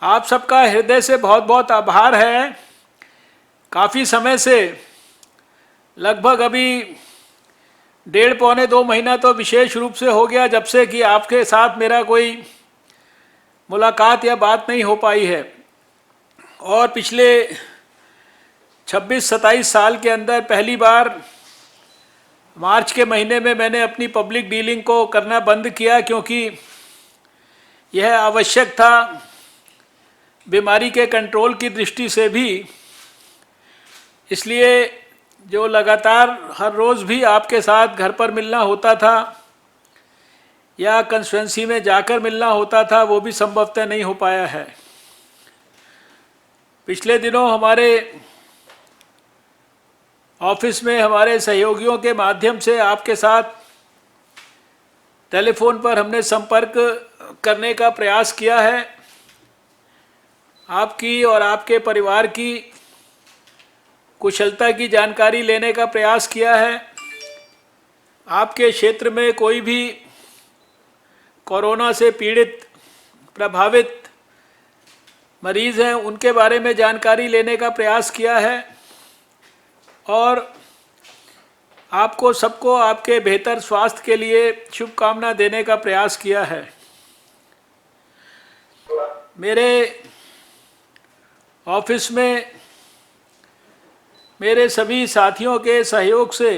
आप सबका हृदय से बहुत बहुत आभार है। काफ़ी समय से, लगभग अभी 1.5-2 महीना तो विशेष रूप से हो गया जब से कि आपके साथ मेरा कोई मुलाकात या बात नहीं हो पाई है। और पिछले 26-27 साल के अंदर पहली बार मार्च के महीने में मैंने अपनी पब्लिक डीलिंग को करना बंद किया, क्योंकि यह आवश्यक था बीमारी के कंट्रोल की दृष्टि से भी। इसलिए जो लगातार हर रोज़ भी आपके साथ घर पर मिलना होता था या कंस्टिट्यूएंसी में जाकर मिलना होता था, वो भी संभवतः नहीं हो पाया है। पिछले दिनों हमारे ऑफिस में हमारे सहयोगियों के माध्यम से आपके साथ टेलीफोन पर हमने संपर्क करने का प्रयास किया है। आपकी और आपके परिवार की कुशलता की जानकारी लेने का प्रयास किया है। आपके क्षेत्र में कोई भी कोरोना से पीड़ित, प्रभावित मरीज़ हैं, उनके बारे में जानकारी लेने का प्रयास किया है और आपको सबको आपके बेहतर स्वास्थ्य के लिए शुभकामना देने का प्रयास किया है। मेरे ऑफिस में मेरे सभी साथियों के सहयोग से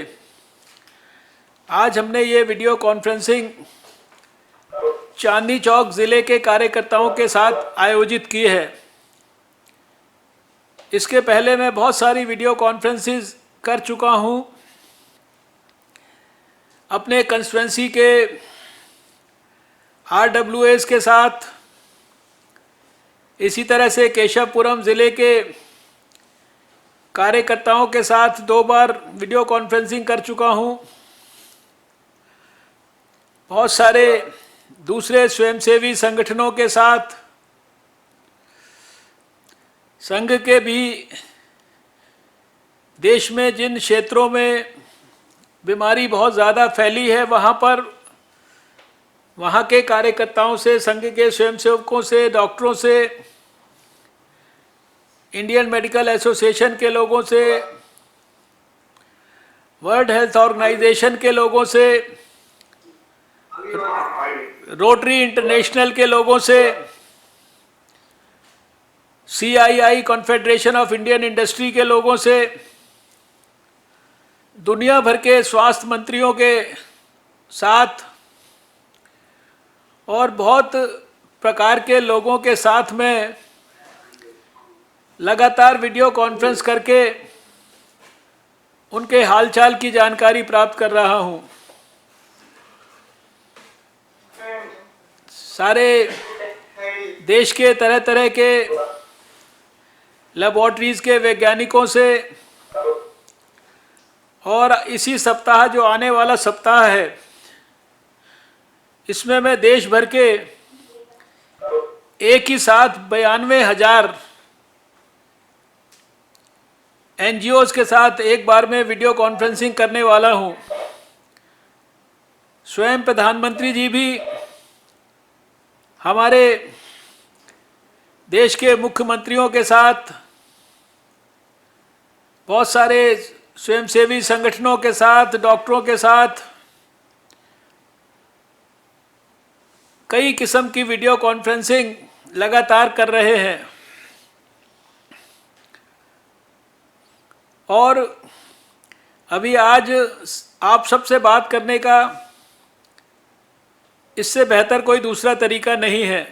आज हमने ये वीडियो कॉन्फ्रेंसिंग चांदनी चौक ज़िले के कार्यकर्ताओं के साथ आयोजित की है। इसके पहले मैं बहुत सारी वीडियो कॉन्फ्रेंसेस कर चुका हूँ अपने कंस्टिट्यूएंसी के RWAs के साथ। इसी तरह से केशवपुरम ज़िले के कार्यकर्ताओं के साथ 2 बार वीडियो कॉन्फ्रेंसिंग कर चुका हूँ। बहुत सारे दूसरे स्वयंसेवी संगठनों के साथ, संघ के भी देश में जिन क्षेत्रों में बीमारी बहुत ज़्यादा फैली है वहाँ के कार्यकर्ताओं से, संघ के स्वयंसेवकों से, डॉक्टरों से, इंडियन मेडिकल एसोसिएशन के लोगों से, वर्ल्ड हेल्थ ऑर्गेनाइजेशन के लोगों से, रोटरी इंटरनेशनल के लोगों से, CII confederation of Indian industry के लोगों से, दुनिया भर के स्वास्थ्य मंत्रियों के साथ और बहुत प्रकार के लोगों के साथ में लगातार वीडियो कॉन्फ्रेंस करके उनके हालचाल की जानकारी प्राप्त कर रहा हूं। सारे देश के तरह तरह के लेबोरेटरीज के वैज्ञानिकों से, और इसी सप्ताह जो आने वाला सप्ताह है, इसमें मैं देश भर के एक ही साथ 92,000 NGOs के साथ एक बार में वीडियो कॉन्फ्रेंसिंग करने वाला हूं। स्वयं प्रधानमंत्री जी भी हमारे देश के मुख्यमंत्रियों के साथ, बहुत सारे स्वयंसेवी संगठनों के साथ, डॉक्टरों के साथ कई किस्म की वीडियो कॉन्फ्रेंसिंग लगातार कर रहे हैं। और अभी आज आप सबसे बात करने का इससे बेहतर कोई दूसरा तरीका नहीं है।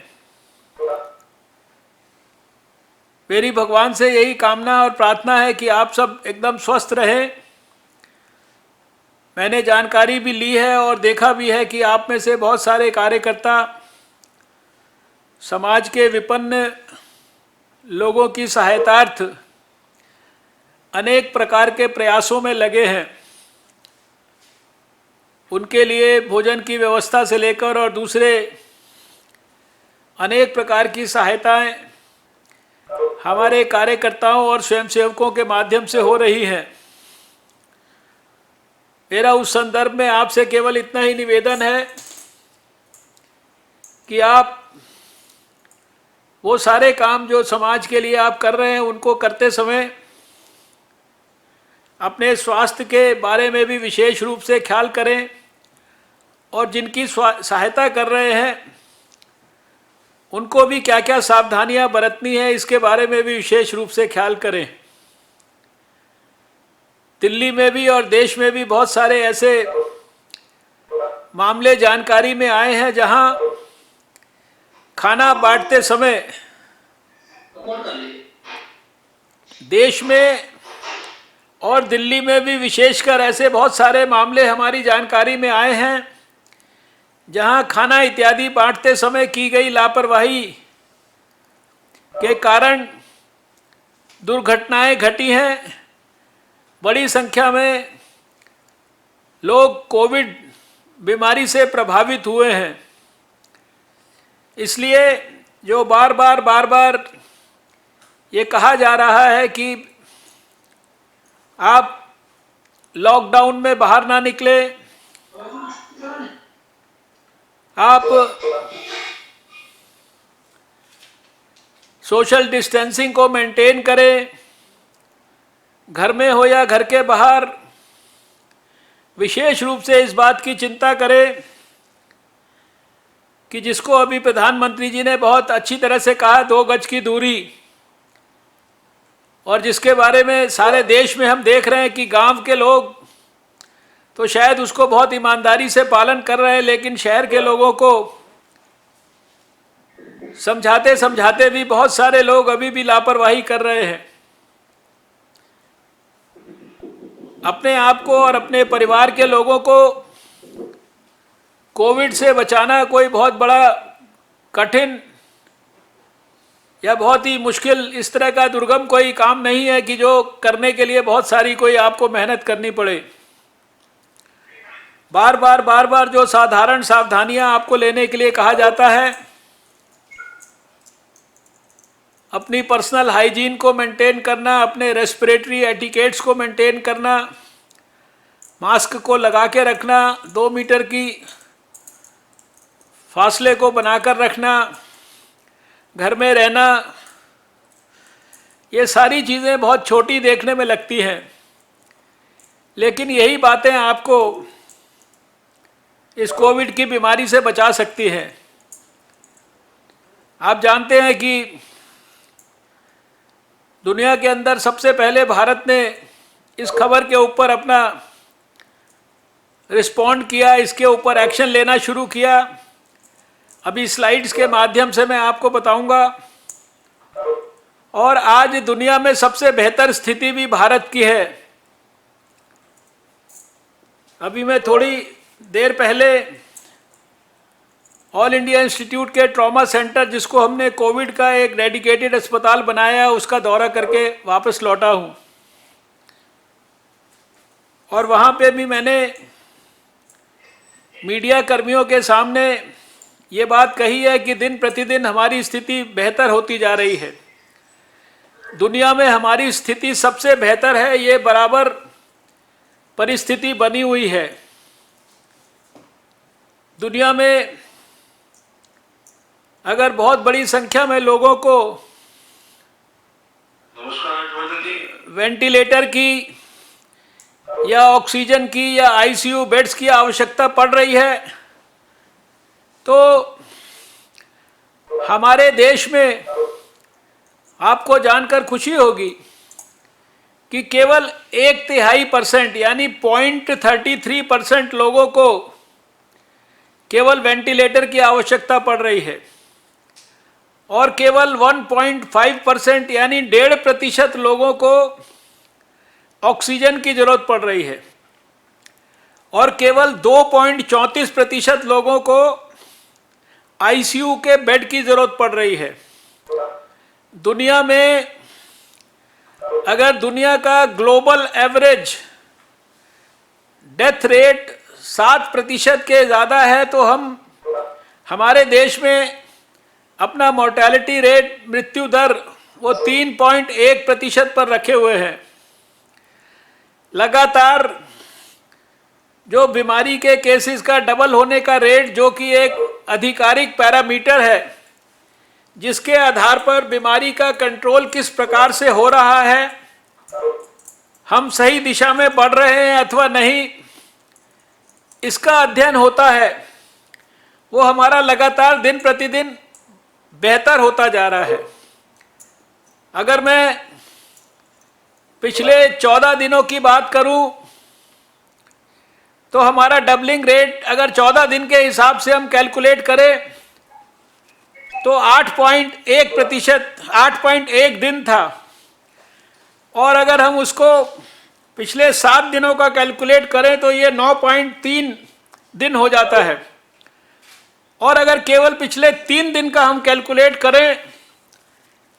मेरी भगवान से यही कामना और प्रार्थना है कि आप सब एकदम स्वस्थ रहें। मैंने जानकारी भी ली है और देखा भी है कि आप में से बहुत सारे कार्यकर्ता समाज के विपन्न लोगों की सहायतार्थ अनेक प्रकार के प्रयासों में लगे हैं। उनके लिए भोजन की व्यवस्था से लेकर और दूसरे अनेक प्रकार की सहायताएं हमारे कार्यकर्ताओं और स्वयंसेवकों के माध्यम से हो रही हैं। मेरा उस संदर्भ में आपसे केवल इतना ही निवेदन है कि आप वो सारे काम जो समाज के लिए आप कर रहे हैं उनको करते समय अपने स्वास्थ्य के बारे में भी विशेष रूप से ख्याल करें, और जिनकी सहायता कर रहे हैं उनको भी क्या क्या सावधानियां बरतनी है इसके बारे में भी विशेष रूप से ख्याल करें। दिल्ली में भी और देश में भी बहुत सारे ऐसे मामले जानकारी में आए हैं जहां खाना बांटते समय देश में और दिल्ली में भी विशेषकर ऐसे बहुत सारे मामले हमारी जानकारी में आए हैं जहां खाना इत्यादि बांटते समय की गई लापरवाही के कारण दुर्घटनाएं घटी हैं। बड़ी संख्या में लोग कोविड बीमारी से प्रभावित हुए हैं। इसलिए जो बार बार ये कहा जा रहा है कि आप लॉकडाउन में बाहर ना निकले, आप सोशल डिस्टेंसिंग को मेंटेन करें, घर में हो या घर के बाहर विशेष रूप से इस बात की चिंता करें कि जिसको अभी प्रधानमंत्री जी ने बहुत अच्छी तरह से कहा 2 गज की दूरी, और जिसके बारे में सारे देश में हम देख रहे हैं कि गांव के लोग तो शायद उसको बहुत ईमानदारी से पालन कर रहे हैं, लेकिन शहर के लोगों को समझाते समझाते भी बहुत सारे लोग अभी भी लापरवाही कर रहे हैं। अपने आप को और अपने परिवार के लोगों को कोविड से बचाना कोई बहुत बड़ा कठिन या बहुत ही मुश्किल इस तरह का दुर्गम कोई काम नहीं है कि जो करने के लिए बहुत सारी कोई आपको मेहनत करनी पड़े। बार बार जो साधारण सावधानियां आपको लेने के लिए कहा जाता है, अपनी पर्सनल हाइजीन को मेंटेन करना, अपने रेस्पिरेटरी एटिकेट्स को मेंटेन करना, मास्क को लगा के रखना, 2 मीटर की फासले को बनाकर रखना, घर में रहना, ये सारी चीज़ें बहुत छोटी देखने में लगती हैं, लेकिन यही बातें आपको इस कोविड की बीमारी से बचा सकती हैं। आप जानते हैं कि दुनिया के अंदर सबसे पहले भारत ने इस खबर के ऊपर अपना रिस्पॉन्ड किया, इसके ऊपर एक्शन लेना शुरू किया। अभी स्लाइड्स के माध्यम से मैं आपको बताऊंगा। और आज दुनिया में सबसे बेहतर स्थिति भी भारत की है। अभी मैं थोड़ी देर पहले ऑल इंडिया इंस्टीट्यूट के ट्रॉमा सेंटर, जिसको हमने कोविड का एक डेडिकेटेड अस्पताल बनाया, उसका दौरा करके वापस लौटा हूँ। और वहाँ पे भी मैंने मीडिया कर्मियों के सामने ये बात कही है कि दिन प्रतिदिन हमारी स्थिति बेहतर होती जा रही है। दुनिया में हमारी स्थिति सबसे बेहतर है, ये बराबर परिस्थिति बनी हुई है। दुनिया में अगर बहुत बड़ी संख्या में लोगों को वेंटिलेटर की या ऑक्सीजन की या आईसीयू बेड्स की आवश्यकता पड़ रही है, तो हमारे देश में आपको जानकर खुशी होगी कि केवल 1/3% यानी 0.33% लोगों को केवल वेंटिलेटर की आवश्यकता पड़ रही है, और केवल 1.5% यानी 1.5% लोगों को ऑक्सीजन की जरूरत पड़ रही है, और केवल 2.34% लोगों को आईसीयू के बेड की जरूरत पड़ रही है। दुनिया में अगर दुनिया का ग्लोबल एवरेज डेथ रेट 7% के ज़्यादा है, तो हमारे देश में अपना मोर्टेलिटी रेट, मृत्यु दर, वो 3.1% पर रखे हुए हैं। लगातार जो बीमारी के केसेस का डबल होने का रेट, जो कि एक आधिकारिक पैरामीटर है, जिसके आधार पर बीमारी का कंट्रोल किस प्रकार से हो रहा है, हम सही दिशा में बढ़ रहे हैं अथवा नहीं, इसका अध्ययन होता है। वो हमारा लगातार दिन प्रतिदिन बेहतर होता जा रहा है। अगर मैं पिछले 14 दिनों की बात करूं तो हमारा डबलिंग रेट अगर 14 दिन के हिसाब से हम कैलकुलेट करें तो 8.1%, 8.1 दिन था। और अगर हम उसको पिछले 7 दिनों का कैलकुलेट करें तो ये 9.3 दिन हो जाता है। और अगर केवल पिछले 3 दिन का हम कैलकुलेट करें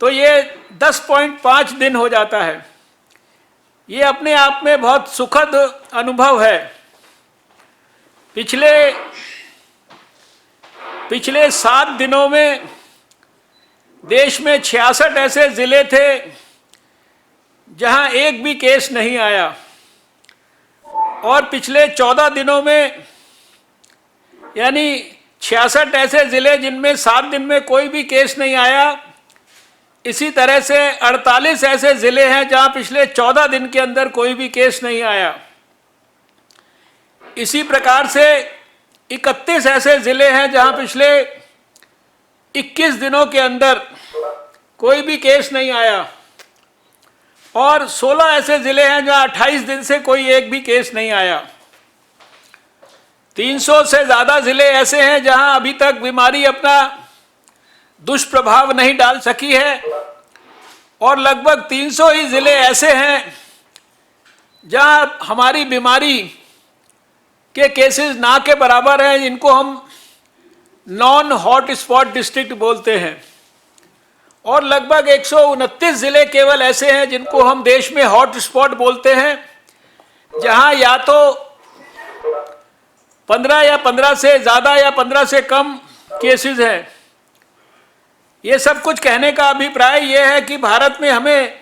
तो ये 10.5 दिन हो जाता है। ये अपने आप में बहुत सुखद अनुभव है। पिछले 7 दिनों में देश में 66 ऐसे जिले थे जहां एक भी केस नहीं आया, और पिछले 14 दिनों में यानी 66 ऐसे जिले जिनमें 7 दिन में कोई भी केस नहीं आया। इसी तरह से 48 ऐसे जिले हैं जहां पिछले 14 दिन के अंदर कोई भी केस नहीं आया। इसी प्रकार से 31 ऐसे जिले हैं जहां पिछले 21 दिनों के अंदर कोई भी केस नहीं आया, और 16 ऐसे जिले हैं जहां 28 दिन से कोई एक भी केस नहीं आया। 300 से ज़्यादा जिले ऐसे हैं जहां अभी तक बीमारी अपना दुष्प्रभाव नहीं डाल सकी है, और लगभग 300 ही जिले ऐसे हैं जहां हमारी बीमारी के केसेस ना के बराबर हैं, जिनको हम नॉन हॉट स्पॉट डिस्ट्रिक्ट बोलते हैं। और लगभग 129 जिले केवल ऐसे हैं जिनको हम देश में हॉट स्पॉट बोलते हैं, जहां या तो 15 या 15 से ज़्यादा या 15 से कम केसेस हैं। ये सब कुछ कहने का अभिप्राय ये है कि भारत में हमें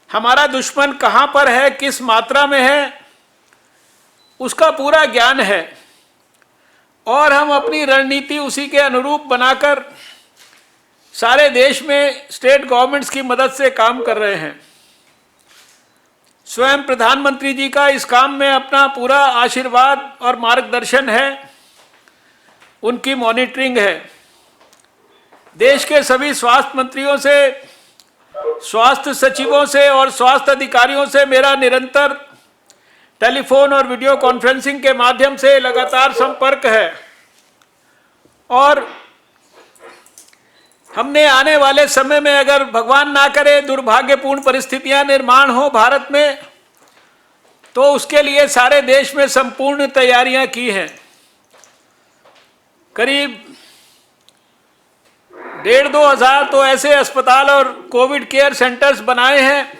हमारा दुश्मन कहाँ पर है, किस मात्रा में है, उसका पूरा ज्ञान है, और हम अपनी रणनीति उसी के अनुरूप बनाकर सारे देश में स्टेट गवर्नमेंट्स की मदद से काम कर रहे हैं। स्वयं प्रधानमंत्री जी का इस काम में अपना पूरा आशीर्वाद और मार्गदर्शन है, उनकी मॉनिटरिंग है। देश के सभी स्वास्थ्य मंत्रियों से, स्वास्थ्य सचिवों से और स्वास्थ्य अधिकारियों से मेरा निरंतर टेलीफोन और वीडियो कॉन्फ्रेंसिंग के माध्यम से लगातार संपर्क है, और हमने आने वाले समय में अगर भगवान ना करे दुर्भाग्यपूर्ण परिस्थितियां निर्माण हो भारत में, तो उसके लिए सारे देश में संपूर्ण तैयारियां की हैं। करीब 1,500-2 हज़ार तो ऐसे अस्पताल और कोविड केयर सेंटर्स बनाए हैं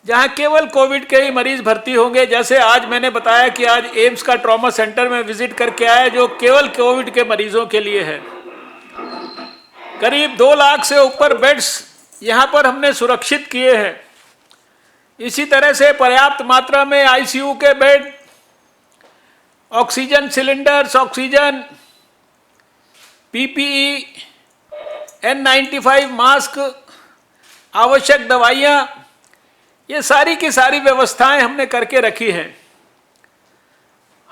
जहां केवल कोविड के ही मरीज भर्ती होंगे। जैसे आज मैंने बताया कि आज एम्स का ट्रॉमा सेंटर में विजिट करके आया, जो केवल कोविड के मरीजों के लिए है। करीब 2 लाख से ऊपर बेड्स यहाँ पर हमने सुरक्षित किए हैं। इसी तरह से पर्याप्त मात्रा में आईसीयू के bed, oxygen cylinders, oxygen, PPE, N95 mask, आवश्यक दवाइयाँ, ये सारी की सारी व्यवस्थाएं हमने करके रखी हैं।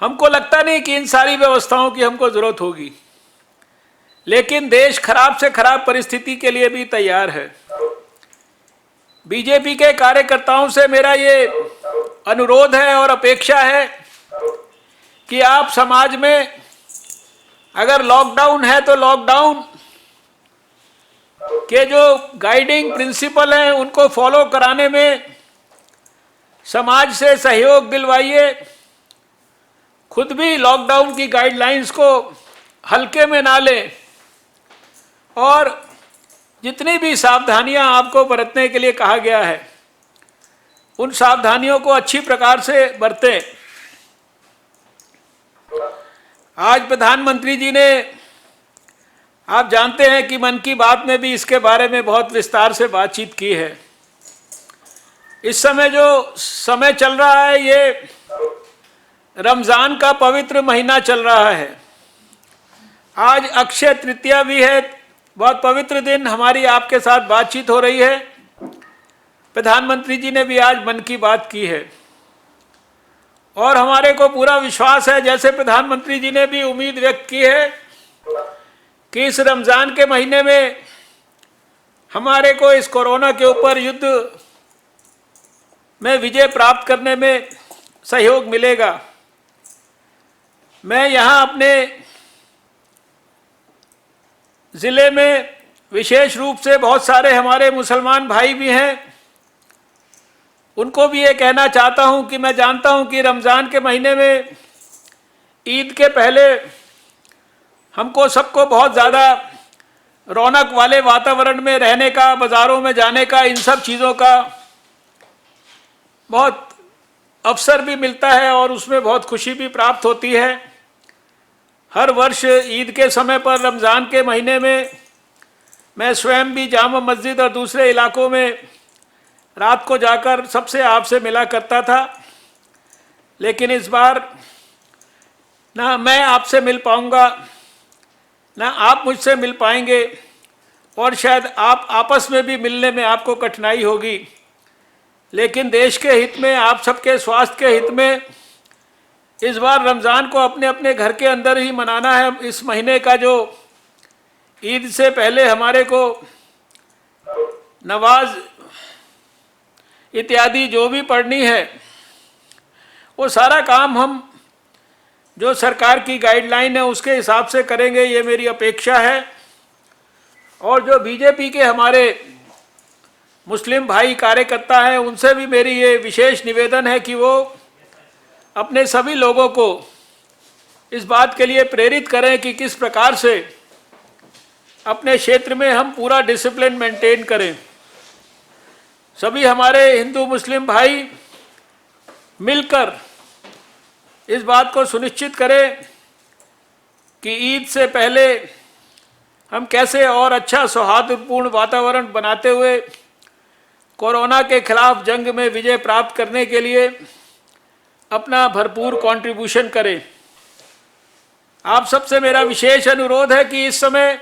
हमको लगता नहीं कि इन सारी व्यवस्थाओं की हमको जरूरत होगी, लेकिन देश खराब से खराब परिस्थिति के लिए भी तैयार है। बीजेपी के कार्यकर्ताओं से मेरा ये अनुरोध है और अपेक्षा है कि आप समाज में अगर लॉकडाउन है तो लॉकडाउन के जो गाइडिंग प्रिंसिपल हैं उनको फॉलो कराने में समाज से सहयोग दिलवाइए। खुद भी लॉकडाउन की गाइडलाइंस को हल्के में ना लें, और जितनी भी सावधानियां आपको बरतने के लिए कहा गया है उन सावधानियों को अच्छी प्रकार से बरतें। आज प्रधानमंत्री जी ने, आप जानते हैं कि मन की बात में भी इसके बारे में बहुत विस्तार से बातचीत की है। इस समय जो समय चल रहा है, ये रमज़ान का पवित्र महीना चल रहा है। आज अक्षय तृतीया भी है, बहुत पवित्र दिन हमारी आपके साथ बातचीत हो रही है। प्रधानमंत्री जी ने भी आज मन की बात की है और हमारे को पूरा विश्वास है, जैसे प्रधानमंत्री जी ने भी उम्मीद व्यक्त की है कि इस रमज़ान के महीने में हमारे को इस कोरोना के ऊपर युद्ध में विजय प्राप्त करने में सहयोग मिलेगा। मैं यहाँ अपने ज़िले में विशेष रूप से बहुत सारे हमारे मुसलमान भाई भी हैं, उनको भी ये कहना चाहता हूँ कि मैं जानता हूँ कि रमज़ान के महीने में ईद के पहले हमको सबको बहुत ज़्यादा रौनक वाले वातावरण में रहने का, बाज़ारों में जाने का, इन सब चीज़ों का बहुत अवसर भी मिलता है और उसमें बहुत खुशी भी प्राप्त होती है। हर वर्ष ईद के समय पर रमज़ान के महीने में मैं स्वयं भी जामा मस्जिद और दूसरे इलाकों में रात को जाकर सबसे आपसे मिला करता था, लेकिन इस बार ना मैं आपसे मिल पाऊंगा ना आप मुझसे मिल पाएंगे और शायद आप आपस में भी मिलने में आपको कठिनाई होगी। लेकिन देश के हित में, आप सबके स्वास्थ्य के हित में इस बार रमज़ान को अपने अपने घर के अंदर ही मनाना है। इस महीने का जो ईद से पहले हमारे को नमाज इत्यादि जो भी पढ़नी है वो सारा काम हम जो सरकार की गाइडलाइन है उसके हिसाब से करेंगे, ये मेरी अपेक्षा है। और जो बीजेपी के हमारे मुस्लिम भाई कार्यकर्ता हैं उनसे भी मेरी ये विशेष निवेदन है कि वो अपने सभी लोगों को इस बात के लिए प्रेरित करें कि किस प्रकार से अपने क्षेत्र में हम पूरा डिसिप्लिन मेंटेन करें। सभी हमारे हिंदू मुस्लिम भाई मिलकर इस बात को सुनिश्चित करें कि ईद से पहले हम कैसे और अच्छा सौहार्दपूर्ण वातावरण बनाते हुए कोरोना के खिलाफ जंग में विजय प्राप्त करने के लिए अपना भरपूर कंट्रीब्यूशन करें। आप सबसे मेरा विशेष अनुरोध है कि इस समय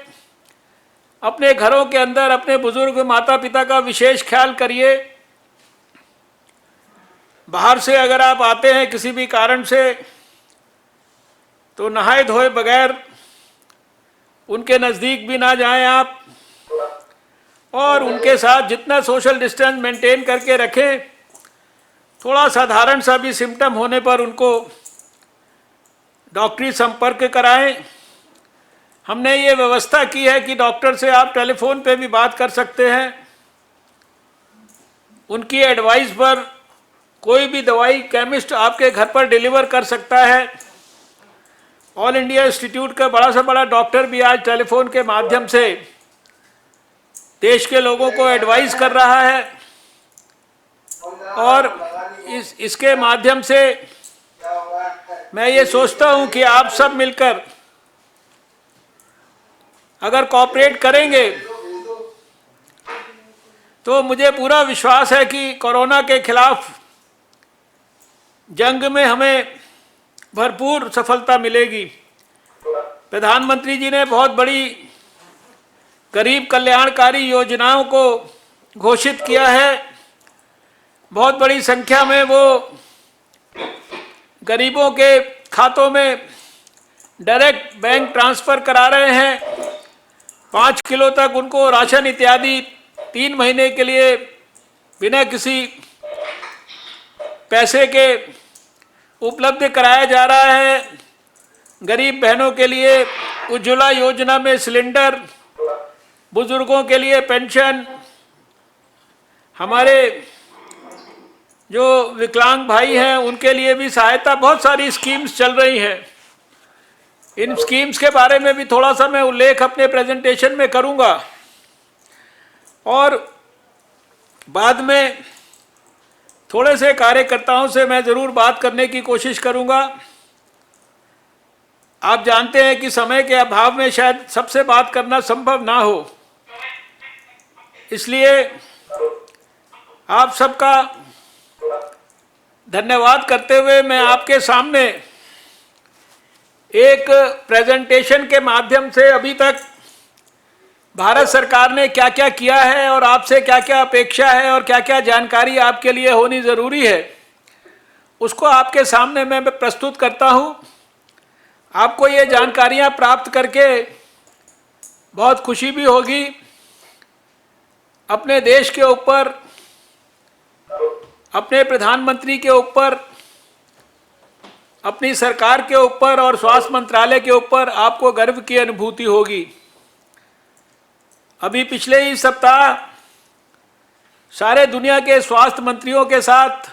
अपने घरों के अंदर अपने बुजुर्ग माता पिता का विशेष ख्याल करिए। बाहर से अगर आप आते हैं किसी भी कारण से तो नहाए धोए बगैर उनके नज़दीक भी ना जाएं आप, और उनके साथ जितना सोशल डिस्टेंस मेंटेन करके रखें। थोड़ा साधारण सा भी सिम्टम होने पर उनको डॉक्टरी संपर्क कराएं। हमने ये व्यवस्था की है कि डॉक्टर से आप टेलीफोन पे भी बात कर सकते हैं। उनकी एडवाइस पर कोई भी दवाई केमिस्ट आपके घर पर डिलीवर कर सकता है। ऑल इंडिया इंस्टीट्यूट का बड़ा से बड़ा डॉक्टर भी आज टेलीफोन के माध्यम से देश के लोगों को एडवाइस कर रहा है और इसके माध्यम से मैं ये सोचता हूँ कि आप सब मिलकर अगर कोऑपरेट करेंगे तो मुझे पूरा विश्वास है कि कोरोना के खिलाफ जंग में हमें भरपूर सफलता मिलेगी। प्रधानमंत्री जी ने बहुत बड़ी गरीब कल्याणकारी योजनाओं को घोषित किया है। बहुत बड़ी संख्या में वो गरीबों के खातों में डायरेक्ट बैंक ट्रांसफ़र करा रहे हैं। 5 किलो तक उनको राशन इत्यादि 3 महीने के लिए बिना किसी पैसे के उपलब्ध कराया जा रहा है। गरीब बहनों के लिए उज्ज्वला योजना में सिलेंडर, बुजुर्गों के लिए पेंशन, हमारे जो विकलांग भाई हैं उनके लिए भी सहायता, बहुत सारी स्कीम्स चल रही हैं। इन स्कीम्स के बारे में भी थोड़ा सा मैं उल्लेख अपने प्रेजेंटेशन में करूंगा और बाद में थोड़े से कार्यकर्ताओं से मैं ज़रूर बात करने की कोशिश करूंगा। आप जानते हैं कि समय के अभाव में शायद सबसे बात करना संभव ना हो, इसलिए आप सबका धन्यवाद करते हुए मैं आपके सामने एक प्रेजेंटेशन के माध्यम से अभी तक भारत सरकार ने क्या क्या किया है और आपसे क्या क्या अपेक्षा है और क्या क्या जानकारी आपके लिए होनी ज़रूरी है, उसको आपके सामने मैं प्रस्तुत करता हूँ। आपको ये जानकारियाँ प्राप्त करके बहुत खुशी भी होगी। अपने देश के ऊपर, अपने प्रधानमंत्री के ऊपर, अपनी सरकार के ऊपर और स्वास्थ्य मंत्रालय के ऊपर आपको गर्व की अनुभूति होगी। अभी पिछले ही सप्ताह सारे दुनिया के स्वास्थ्य मंत्रियों के साथ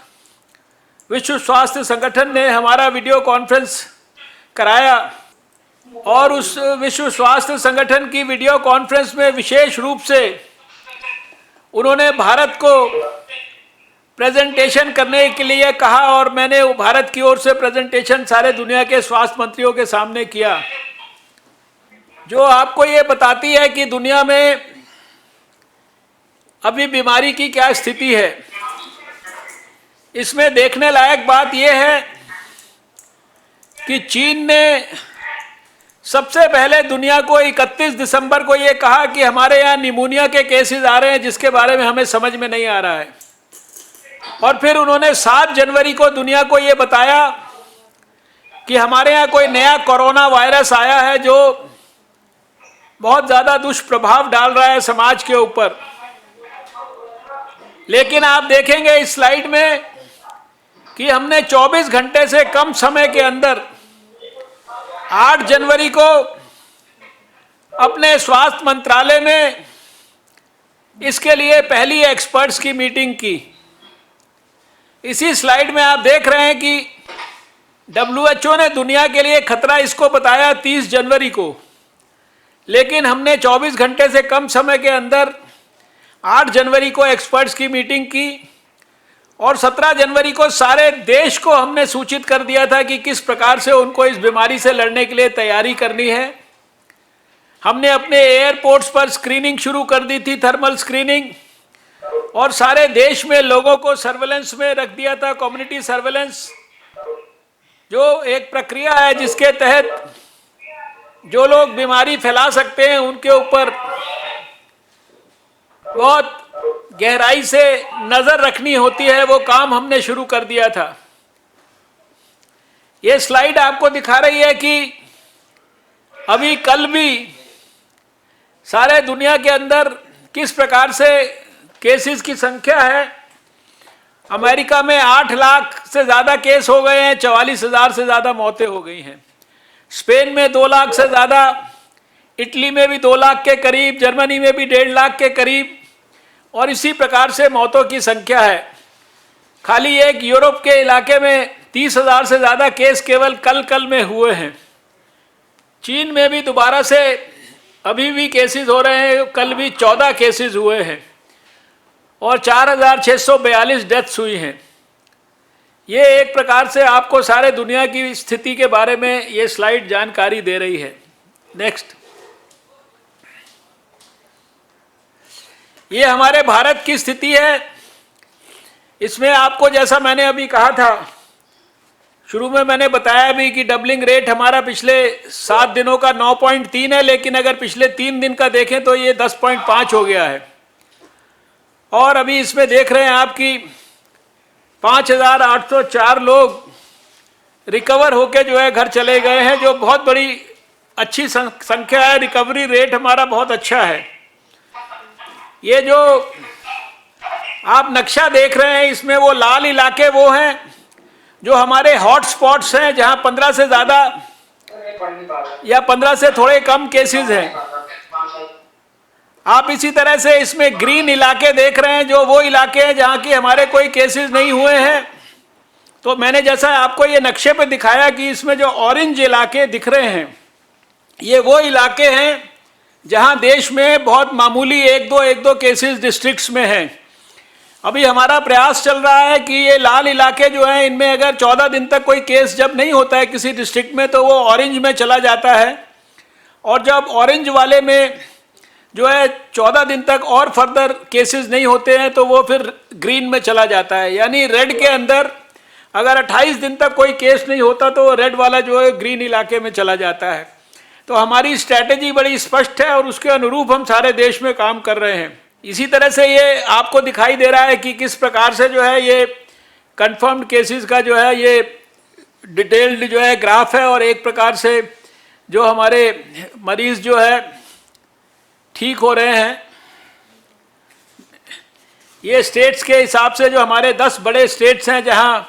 विश्व स्वास्थ्य संगठन ने हमारा वीडियो कॉन्फ्रेंस कराया और उस विश्व स्वास्थ्य संगठन की वीडियो कॉन्फ्रेंस में विशेष रूप से उन्होंने भारत को प्रेजेंटेशन करने के लिए कहा और मैंने भारत की ओर से प्रेजेंटेशन सारे दुनिया के स्वास्थ्य मंत्रियों के सामने किया, जो आपको ये बताती है कि दुनिया में अभी बीमारी की क्या स्थिति है। इसमें देखने लायक बात यह है कि चीन ने सबसे पहले दुनिया को 31 दिसंबर को ये कहा कि हमारे यहाँ निमोनिया के केसेस आ रहे हैं जिसके बारे में हमें समझ में नहीं आ रहा है, और फिर उन्होंने 7 जनवरी को दुनिया को ये बताया कि हमारे यहाँ कोई नया कोरोना वायरस आया है जो बहुत ज़्यादा दुष्प्रभाव डाल रहा है समाज के ऊपर। लेकिन आप देखेंगे इस स्लाइड में कि हमने 24 घंटे से कम समय के अंदर 8 जनवरी को अपने स्वास्थ्य मंत्रालय में इसके लिए पहली एक्सपर्ट्स की मीटिंग की। इसी स्लाइड में आप देख रहे हैं कि WHO ने दुनिया के लिए खतरा इसको बताया 30 जनवरी को, लेकिन हमने 24 घंटे से कम समय के अंदर 8 जनवरी को एक्सपर्ट्स की मीटिंग की और 17 जनवरी को सारे देश को हमने सूचित कर दिया था कि किस प्रकार से उनको इस बीमारी से लड़ने के लिए तैयारी करनी है। हमने अपने एयरपोर्ट्स पर स्क्रीनिंग शुरू कर दी थी, थर्मल स्क्रीनिंग, और सारे देश में लोगों को सर्वेलेंस में रख दिया था, कम्युनिटी सर्वेलेंस, जो एक प्रक्रिया है जिसके तहत जो लोग बीमारी फैला सकते हैं उनके ऊपर बहुत गहराई से नजर रखनी होती है। वो काम हमने शुरू कर दिया था। ये स्लाइड आपको दिखा रही है कि अभी कल भी सारे दुनिया के अंदर किस प्रकार से केसेस की संख्या है। अमेरिका में 8 लाख से ज़्यादा केस हो गए हैं, 44,000 से ज़्यादा मौतें हो गई हैं। स्पेन में 2 लाख से ज़्यादा, इटली में भी 2 लाख के करीब, जर्मनी में भी 1.5 लाख के करीब, और इसी प्रकार से मौतों की संख्या है। खाली एक यूरोप के इलाके में 30,000 से ज़्यादा केस केवल कल में हुए हैं। चीन में भी दोबारा से अभी भी केसेस हो रहे हैं, कल भी 14 केसेस हुए हैं और 4,642 डेथ्स हुई हैं। ये एक प्रकार से आपको सारे दुनिया की स्थिति के बारे में ये स्लाइड जानकारी दे रही है। नेक्स्ट, ये हमारे भारत की स्थिति है। इसमें आपको, जैसा मैंने अभी कहा था, शुरू में मैंने बताया भी कि डबलिंग रेट हमारा पिछले 7 दिनों का 9.3 है, लेकिन अगर पिछले 3 दिन का देखें तो ये 10.5 हो गया है। और अभी इसमें देख रहे हैं आप कि 5,804 लोग रिकवर होके जो है घर चले गए हैं, जो बहुत बड़ी अच्छी संख्या है। रिकवरी रेट हमारा बहुत अच्छा है। ये जो आप नक्शा देख रहे हैं, इसमें वो लाल इलाके वो हैं जो हमारे हॉट स्पॉट्स हैं, जहां 15 से ज़्यादा या 15 से थोड़े कम केसेस हैं। आप इसी तरह से इसमें ग्रीन इलाके देख रहे हैं, जो वो इलाके हैं जहां की हमारे कोई केसेस नहीं हुए हैं। तो मैंने जैसा आपको ये नक्शे पे दिखाया कि इसमें जो ऑरेंज इलाके दिख रहे हैं, ये वो इलाके हैं जहां देश में बहुत मामूली एक दो केसेस डिस्ट्रिक्ट्स में हैं। अभी हमारा प्रयास चल रहा है कि ये लाल इलाके जो हैं, इनमें अगर 14 दिन तक कोई केस जब नहीं होता है किसी डिस्ट्रिक्ट में, तो वो ऑरेंज में चला जाता है, और जब ऑरेंज वाले में जो है 14 दिन तक और फर्दर केसेस नहीं होते हैं तो वो फिर ग्रीन में चला जाता है। यानी रेड के अंदर अगर 28 दिन तक कोई केस नहीं होता तो रेड वाला जो है ग्रीन इलाके में चला जाता है। तो हमारी स्ट्रैटेजी बड़ी स्पष्ट है और उसके अनुरूप हम सारे देश में काम कर रहे हैं। इसी तरह से ये आपको दिखाई दे रहा है कि किस प्रकार से जो है ये कंफर्म्ड केसेस का जो है ये डिटेल्ड जो है ग्राफ है, और एक प्रकार से जो हमारे मरीज जो है ठीक हो रहे हैं। ये स्टेट्स के हिसाब से जो हमारे 10 बड़े स्टेट्स हैं जहां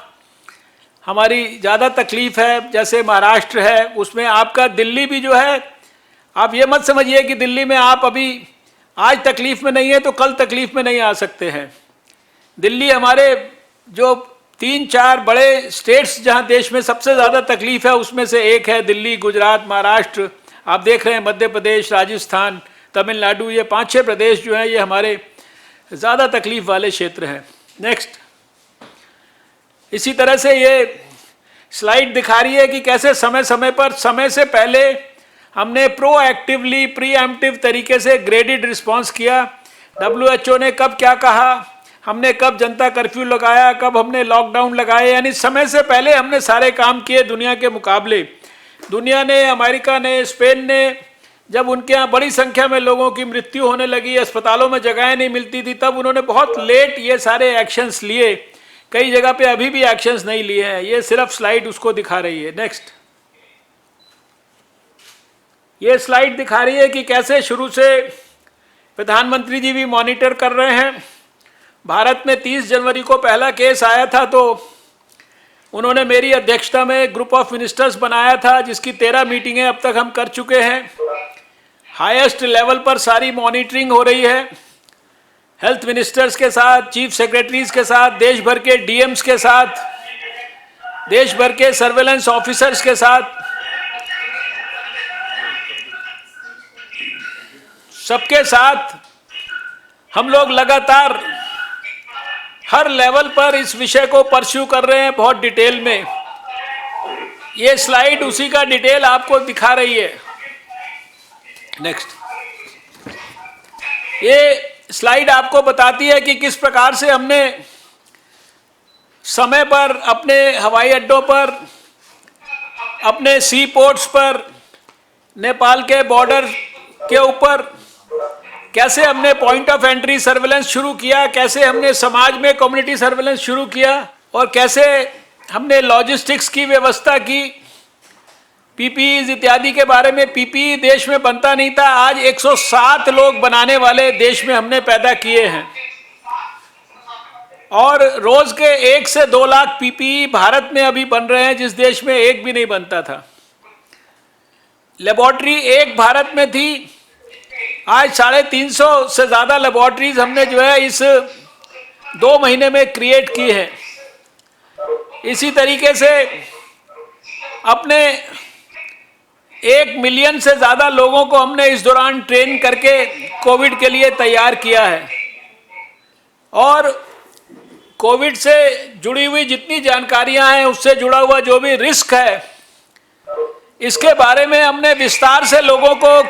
हमारी ज़्यादा तकलीफ है, जैसे महाराष्ट्र है, उसमें आपका दिल्ली भी जो है, आप ये मत समझिए कि दिल्ली में आप अभी आज तकलीफ में नहीं है तो कल तकलीफ में नहीं आ सकते हैं। दिल्ली हमारे जो 3-4 बड़े स्टेट्स जहां देश में सबसे ज़्यादा तकलीफ है उसमें से एक है दिल्ली, गुजरात, महाराष्ट्र, आप देख रहे हैं मध्य प्रदेश, राजस्थान, तमिलनाडु, ये 5-6 प्रदेश जो हैं ये हमारे ज़्यादा तकलीफ वाले क्षेत्र हैं। नेक्स्ट, इसी तरह से ये स्लाइड दिखा रही है कि कैसे समय समय पर, समय से पहले हमने प्रोएक्टिवली प्रीएम्प्टिव तरीके से ग्रेडेड रिस्पांस किया। WHO ने कब क्या कहा, हमने कब जनता कर्फ्यू लगाया, कब हमने लॉकडाउन लगाए, यानी समय से पहले हमने सारे काम किए दुनिया के मुकाबले। दुनिया ने, अमेरिका ने, स्पेन ने, जब उनके यहाँ बड़ी संख्या में लोगों की मृत्यु होने लगी, अस्पतालों में जगहें नहीं मिलती थी, तब उन्होंने बहुत लेट ये सारे एक्शंस लिए। कई जगह पे अभी भी एक्शंस नहीं लिए हैं। ये सिर्फ स्लाइड उसको दिखा रही है। नेक्स्ट, ये स्लाइड दिखा रही है कि कैसे शुरू से प्रधानमंत्री जी भी मॉनिटर कर रहे हैं। भारत में 30 जनवरी को पहला केस आया था तो उन्होंने मेरी अध्यक्षता में ग्रुप ऑफ मिनिस्टर्स बनाया था, जिसकी 13 मीटिंगें अब तक हम कर चुके हैं। हाईएस्ट लेवल पर सारी मॉनिटरिंग हो रही है, हेल्थ मिनिस्टर्स के साथ, चीफ सेक्रेटरीज के साथ, देश भर के डीएम्स के साथ, देश भर के सर्वेलेंस ऑफिसर्स के साथ, सबके साथ हम लोग लगातार हर लेवल पर इस विषय को परस्यू कर रहे हैं बहुत डिटेल में। ये स्लाइड उसी का डिटेल आपको दिखा रही है। नेक्स्ट, ये स्लाइड आपको बताती है कि किस प्रकार से हमने समय पर अपने हवाई अड्डों पर, अपने सी पोर्ट्स पर, नेपाल के बॉर्डर के ऊपर कैसे हमने पॉइंट ऑफ एंट्री सर्वेलेंस शुरू किया, कैसे हमने समाज में कम्युनिटी सर्वेलेंस शुरू किया, और कैसे हमने लॉजिस्टिक्स की व्यवस्था की, पीपीईज इत्यादि के बारे में। पीपीई देश में बनता नहीं था, आज 107 लोग बनाने वाले देश में हमने पैदा किए हैं, और रोज के 1 से 2 लाख पीपीई भारत में अभी बन रहे हैं, जिस देश में एक भी नहीं बनता था। लेबोरेटरी एक भारत में थी, आज 350 से ज़्यादा लेबोरेटरीज हमने जो है इस 2 महीने में क्रिएट की है। इसी तरीके से अपने 1 मिलियन से ज़्यादा लोगों को हमने इस दौरान ट्रेन करके कोविड के लिए तैयार किया है, और कोविड से जुड़ी हुई जितनी जानकारियां हैं, उससे जुड़ा हुआ जो भी रिस्क है, इसके बारे में हमने विस्तार से लोगों को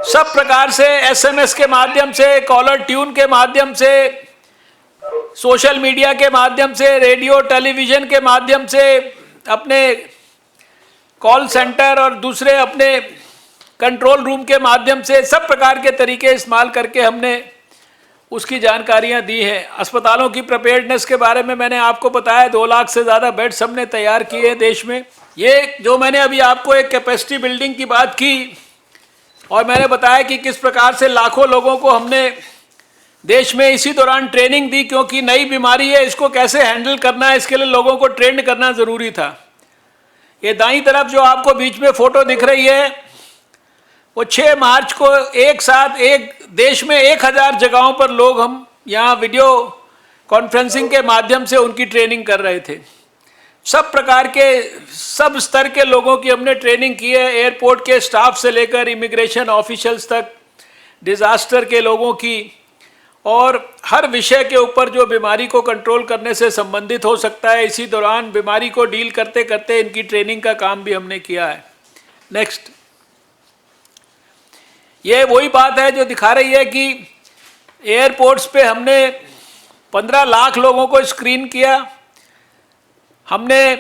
सब प्रकार से एसएमएस के माध्यम से, कॉलर ट्यून के माध्यम से, सोशल मीडिया के माध्यम से, रेडियो टेलीविज़न के माध्यम से, अपने कॉल सेंटर और दूसरे अपने कंट्रोल रूम के माध्यम से, सब प्रकार के तरीके इस्तेमाल करके हमने उसकी जानकारियां दी हैं। अस्पतालों की प्रिपेयर्डनेस के बारे में मैंने आपको बताया, 2 लाख से ज़्यादा बेड्स हमने तैयार किए हैं देश में। ये जो मैंने अभी आपको एक कैपेसिटी बिल्डिंग की बात की, और मैंने बताया कि किस प्रकार से लाखों लोगों को हमने देश में इसी दौरान ट्रेनिंग दी, क्योंकि नई बीमारी है, इसको कैसे हैंडल करना है, इसके लिए लोगों को ट्रेंड करना ज़रूरी था। ये दाईं तरफ जो आपको बीच में फ़ोटो दिख रही है, वो 6 मार्च को एक साथ एक देश में 1000 जगहों पर लोग हम यहाँ वीडियो कॉन्फ्रेंसिंग के माध्यम से उनकी ट्रेनिंग कर रहे थे। सब प्रकार के, सब स्तर के लोगों की हमने ट्रेनिंग की है, एयरपोर्ट के स्टाफ से लेकर इमिग्रेशन ऑफिशियल्स तक, डिज़ास्टर के लोगों की, और हर विषय के ऊपर जो बीमारी को कंट्रोल करने से संबंधित हो सकता है। इसी दौरान बीमारी को डील करते करते इनकी ट्रेनिंग का काम भी हमने किया है। नेक्स्ट, ये वही बात है जो दिखा रही है कि एयरपोर्ट्स पे हमने 15 लाख लोगों को स्क्रीन किया, हमने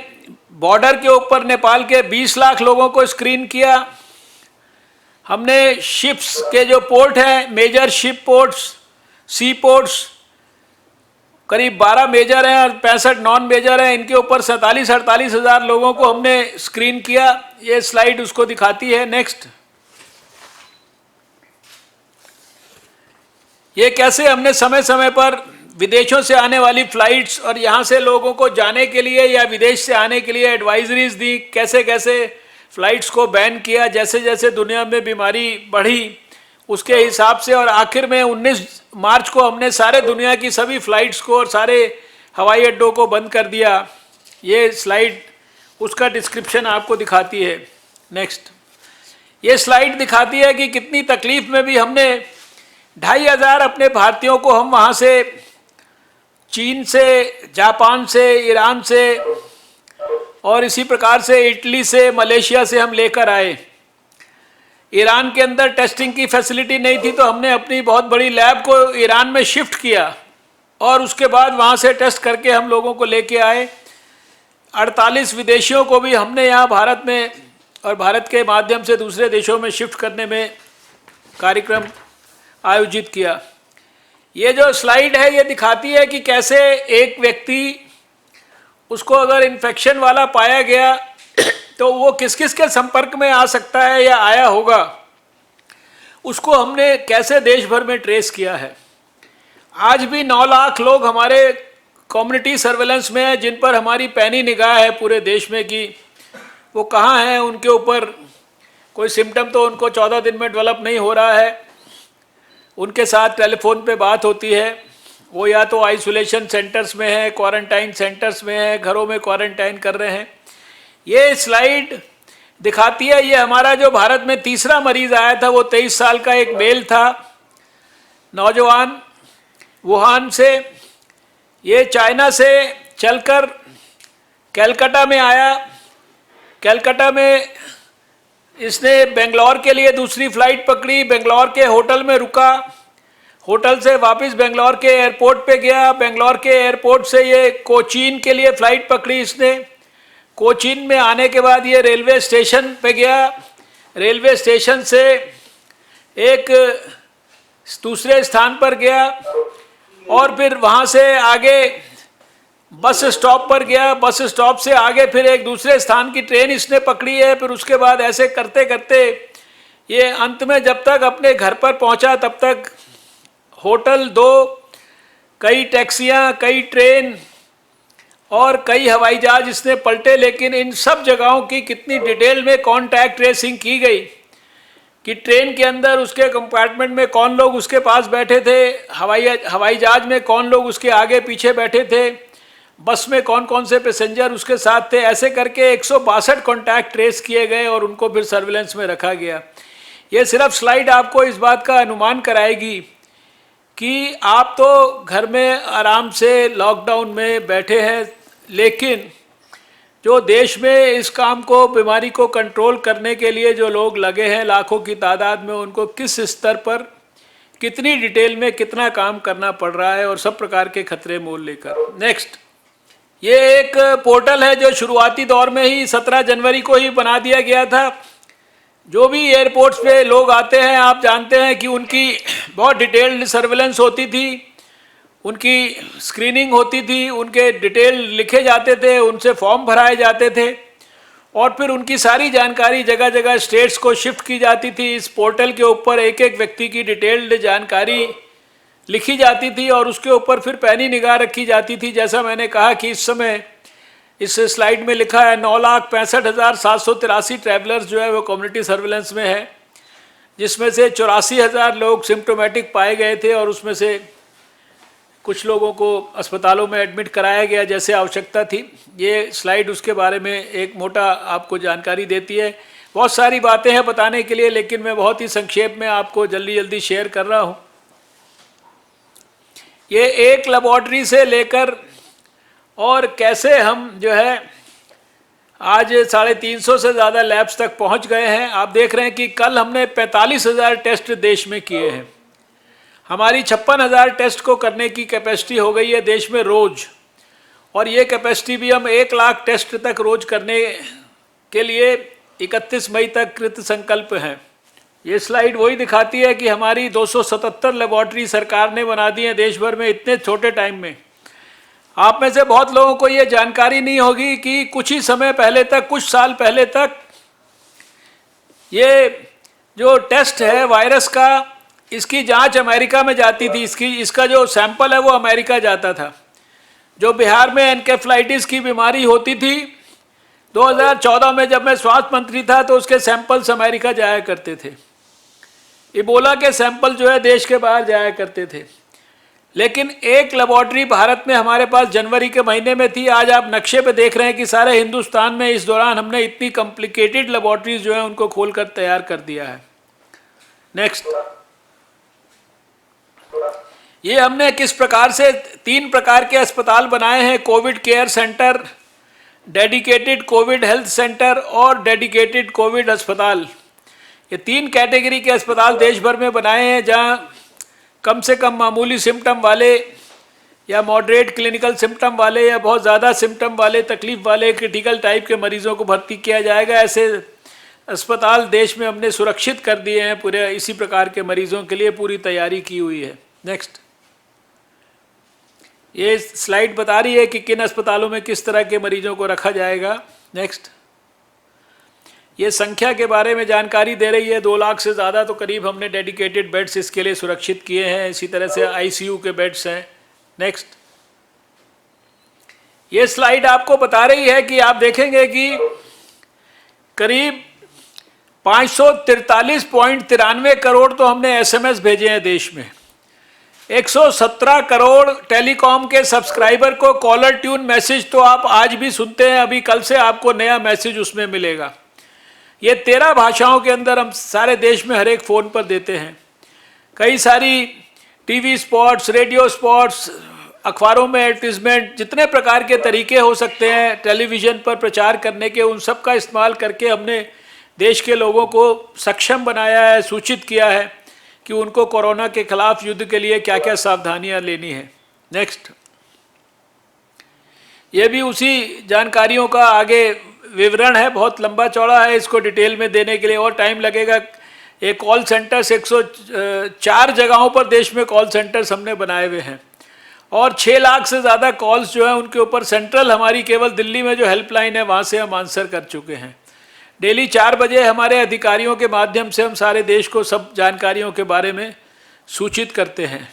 बॉर्डर के ऊपर नेपाल के 20 लाख लोगों को स्क्रीन किया, हमने शिप्स के जो पोर्ट हैं, मेजर शिप पोर्ट्स, सी पोर्ट्स, करीब 12 मेजर हैं और 65 नॉन मेजर हैं, इनके ऊपर 47-48 हज़ार लोगों को हमने स्क्रीन किया। ये स्लाइड उसको दिखाती है। नेक्स्ट, ये कैसे हमने समय समय पर विदेशों से आने वाली फ्लाइट्स और यहाँ से लोगों को जाने के लिए या विदेश से आने के लिए एडवाइजरीज दी, कैसे कैसे फ्लाइट्स को बैन किया जैसे जैसे दुनिया में बीमारी बढ़ी उसके हिसाब से, और आखिर में 19 मार्च को हमने सारे दुनिया की सभी फ्लाइट्स को और सारे हवाई अड्डों को बंद कर दिया। ये स्लाइड उसका डिस्क्रिप्शन आपको दिखाती है। नेक्स्ट, ये स्लाइड दिखाती है कि कितनी तकलीफ में भी हमने 2500 अपने भारतीयों को हम वहाँ से चीन से, जापान से, ईरान से और इसी प्रकार से इटली से, मलेशिया से हम लेकर आए। ईरान के अंदर टेस्टिंग की फैसिलिटी नहीं थी तो हमने अपनी बहुत बड़ी लैब को ईरान में शिफ्ट किया और उसके बाद वहाँ से टेस्ट करके हम लोगों को लेके आए। 48 विदेशियों को भी हमने यहाँ भारत में और भारत के माध्यम से दूसरे देशों में शिफ्ट करने में कार्यक्रम आयोजित किया। ये जो स्लाइड है ये दिखाती है कि कैसे एक व्यक्ति, उसको अगर इन्फेक्शन वाला पाया गया तो वो किस किस के संपर्क में आ सकता है या आया होगा, उसको हमने कैसे देश भर में ट्रेस किया है। आज भी 9 लाख लोग हमारे कम्युनिटी सर्वेलेंस में हैं जिन पर हमारी पैनी निगाह है पूरे देश में कि वो कहाँ हैं, उनके ऊपर कोई सिम्टम तो उनको 14 दिन में डेवलप नहीं हो रहा है। उनके साथ टेलीफोन पे बात होती है, वो या तो आइसोलेशन सेंटर्स में है, क्वारंटाइन सेंटर्स में है, घरों में क्वारंटाइन कर रहे हैं। ये स्लाइड दिखाती है, ये हमारा जो भारत में तीसरा मरीज आया था वो 23 साल का एक मेल था, नौजवान, वुहान से। ये चाइना से चलकर कलकत्ता में आया। कलकत्ता में इसने बेंगलोर के लिए दूसरी फ्लाइट पकड़ी, बेंगलोर के होटल में रुका, होटल से वापस बेंगलोर के एयरपोर्ट पे गया, बेंगलोर के एयरपोर्ट से ये कोचीन के लिए फ़्लाइट पकड़ी इसने। कोचीन में आने के बाद ये रेलवे स्टेशन पे गया, रेलवे स्टेशन से एक दूसरे स्थान पर गया और फिर वहाँ से आगे बस स्टॉप पर गया, बस स्टॉप से आगे फिर एक दूसरे स्थान की ट्रेन इसने पकड़ी है। फिर उसके बाद ऐसे करते करते ये अंत में जब तक अपने घर पर पहुँचा तब तक होटल 2, कई टैक्सियाँ, कई ट्रेन और कई हवाई जहाज इसने पलटे। लेकिन इन सब जगहों की कितनी डिटेल में कॉन्टैक्ट ट्रेसिंग की गई कि ट्रेन के अंदर उसके कंपार्टमेंट में कौन लोग उसके पास बैठे थे, हवाई जहाज में कौन लोग उसके आगे पीछे बैठे थे, बस में कौन कौन से पैसेंजर उसके साथ थे। ऐसे करके 162 कॉन्टैक्ट ट्रेस किए गए और उनको फिर सर्विलेंस में रखा गया। ये सिर्फ स्लाइड आपको इस बात का अनुमान कराएगी कि आप तो घर में आराम से लॉकडाउन में बैठे हैं, लेकिन जो देश में इस काम को, बीमारी को कंट्रोल करने के लिए जो लोग लगे हैं लाखों की तादाद में, उनको किस स्तर पर, कितनी डिटेल में कितना काम करना पड़ रहा है और सब प्रकार के खतरे मोल लेकर। नेक्स्ट, ये एक पोर्टल है जो शुरुआती दौर में ही 17 जनवरी को ही बना दिया गया था। जो भी एयरपोर्ट्स पे लोग आते हैं, आप जानते हैं कि उनकी बहुत डिटेल्ड सर्विलेंस होती थी, उनकी स्क्रीनिंग होती थी, उनके डिटेल लिखे जाते थे, उनसे फॉर्म भराए जाते थे और फिर उनकी सारी जानकारी जगह जगह स्टेट्स को शिफ्ट की जाती थी। इस पोर्टल के ऊपर एक एक व्यक्ति की डिटेल्ड जानकारी लिखी जाती थी और उसके ऊपर फिर पैनी निगाह रखी जाती थी। जैसा मैंने कहा कि इस समय इस स्लाइड में लिखा है 9,65,783 ट्रैवलर्स जो है वो कम्युनिटी सर्विलेंस में है, जिसमें से 84,000 लोग सिम्प्टोमेटिक पाए गए थे और उसमें से कुछ लोगों को अस्पतालों में एडमिट कराया गया जैसे आवश्यकता थी। ये स्लाइड उसके बारे में एक मोटा आपको जानकारी देती है। बहुत सारी बातें हैं बताने के लिए, लेकिन मैं बहुत ही संक्षेप में आपको जल्दी जल्दी शेयर कर रहा हूँ। ये एक लेबॉर्ट्री से लेकर और कैसे हम जो है आज 350 से ज़्यादा लैब्स तक पहुँच गए हैं। आप देख रहे हैं कि कल हमने 45,000 टेस्ट देश में किए हैं। हमारी 56,000 टेस्ट को करने की कैपेसिटी हो गई है देश में रोज़, और ये कैपेसिटी भी हम 1 लाख टेस्ट तक रोज़ करने के लिए 31 मई तक कृत संकल्प हैं। ये स्लाइड वही दिखाती है कि हमारी 277 लेबॉर्ट्री सरकार ने बना दी है देश भर में इतने छोटे टाइम में। आप में से बहुत लोगों को ये जानकारी नहीं होगी कि कुछ ही समय पहले तक, कुछ साल पहले तक, ये जो टेस्ट है वायरस का, इसकी जांच अमेरिका में जाती थी। इसका जो सैंपल है वो अमेरिका जाता था। जो बिहार में एनकेफ्लाइटिस की बीमारी होती थी 2014 में, जब मैं स्वास्थ्य मंत्री था, तो उसके सैंपल्स अमेरिका जाया करते थे। इबोला के सैंपल जो है देश के बाहर जाया करते थे। लेकिन एक लेबॉर्ट्री भारत में हमारे पास जनवरी के महीने में थी। आज आप नक्शे पे देख रहे हैं कि सारे हिंदुस्तान में इस दौरान हमने इतनी कॉम्प्लिकेटेड लेबॉर्ट्रीज जो है उनको खोलकर तैयार कर दिया है। नेक्स्ट, ये हमने किस प्रकार से 3 प्रकार के अस्पताल बनाए हैं: Covid care centre, dedicated Covid health centre और डेडिकेटेड कोविड अस्पताल। ये 3 कैटेगरी के अस्पताल देश भर में बनाए हैं, जहाँ कम से कम मामूली सिम्टम वाले या मॉडरेट क्लिनिकल सिम्टम वाले या बहुत ज़्यादा सिम्टम वाले, तकलीफ वाले, क्रिटिकल टाइप के मरीजों को भर्ती किया जाएगा। ऐसे अस्पताल देश में हमने सुरक्षित कर दिए हैं। पूरे इसी प्रकार के मरीजों के लिए पूरी तैयारी की हुई है। नेक्स्ट, ये स्लाइड बता रही है कि किन अस्पतालों में किस तरह के मरीजों को रखा जाएगा। नेक्स्ट, ये संख्या के बारे में जानकारी दे रही है। 2 लाख से ज़्यादा तो करीब हमने डेडिकेटेड बेड्स इसके लिए सुरक्षित किए हैं। इसी तरह से आईसीयू के बेड्स हैं। नेक्स्ट, ये स्लाइड आपको बता रही है कि आप देखेंगे कि करीब 543.93 करोड़ तो हमने एसएमएस भेजे हैं देश में। 117 करोड़ टेलीकॉम के सब्सक्राइबर को कॉलर ट्यून मैसेज तो आप आज भी सुनते हैं। अभी कल से आपको नया मैसेज उसमें मिलेगा। ये 13 भाषाओं के अंदर हम सारे देश में हर एक फ़ोन पर देते हैं। कई सारी टीवी स्पॉट्स, रेडियो स्पॉट्स, अखबारों में एडवर्टीजमेंट, जितने प्रकार के तरीके हो सकते हैं टेलीविज़न पर प्रचार करने के, उन सब का इस्तेमाल करके हमने देश के लोगों को सक्षम बनाया है, सूचित किया है कि उनको कोरोना के खिलाफ युद्ध के लिए क्या क्या सावधानियां लेनी है। नेक्स्ट, ये भी उसी जानकारियों का आगे विवरण है, बहुत लंबा चौड़ा है। इसको डिटेल में देने के लिए और टाइम लगेगा। एक कॉल सेंटर्स 104 जगहों पर देश में कॉल सेंटर्स हमने बनाए हुए हैं और 6 लाख से ज़्यादा कॉल्स जो हैं उनके ऊपर सेंट्रल, हमारी केवल दिल्ली में जो हेल्पलाइन है वहाँ से हम आंसर कर चुके हैं। डेली 4 बजे हमारे अधिकारियों के माध्यम से हम सारे देश को सब जानकारियों के बारे में सूचित करते हैं।